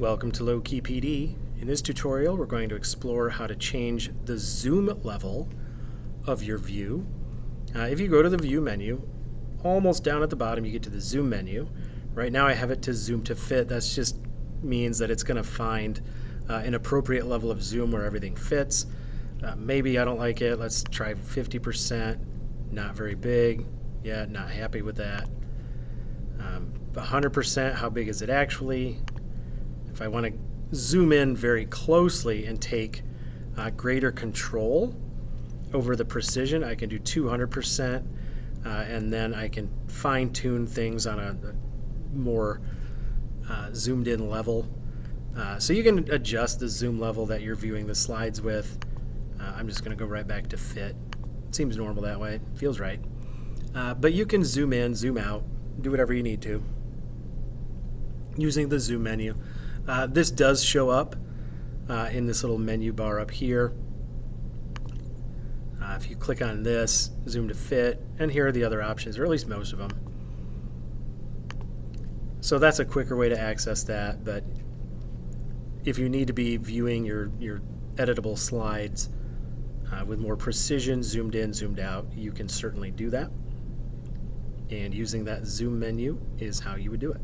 Welcome to Low-Key PD. In this tutorial, we're going to explore how to change the zoom level of your view. If you go to the View menu, almost down at the bottom, you get to the Zoom menu. Right now I have it to zoom to fit. That just means that it's going to find an appropriate level of zoom where everything fits. Maybe I don't like it. Let's try 50%. Not very big. Yeah, not happy with that. 100%, how big is it actually? If I want to zoom in very closely and take greater control over the precision, I can do 200%, and then I can fine-tune things on a more zoomed-in level. So you can adjust the zoom level that you're viewing the slides with. I'm just going to go right back to fit. It seems normal that way. Feels right. But you can zoom in, zoom out, do whatever you need to using the Zoom menu. This does show up in this little menu bar up here. If you click on this, zoom to fit, and here are the other options, or at least most of them. So that's a quicker way to access that, but if you need to be viewing your editable slides with more precision, zoomed in, zoomed out, you can certainly do that. And using that Zoom menu is how you would do it.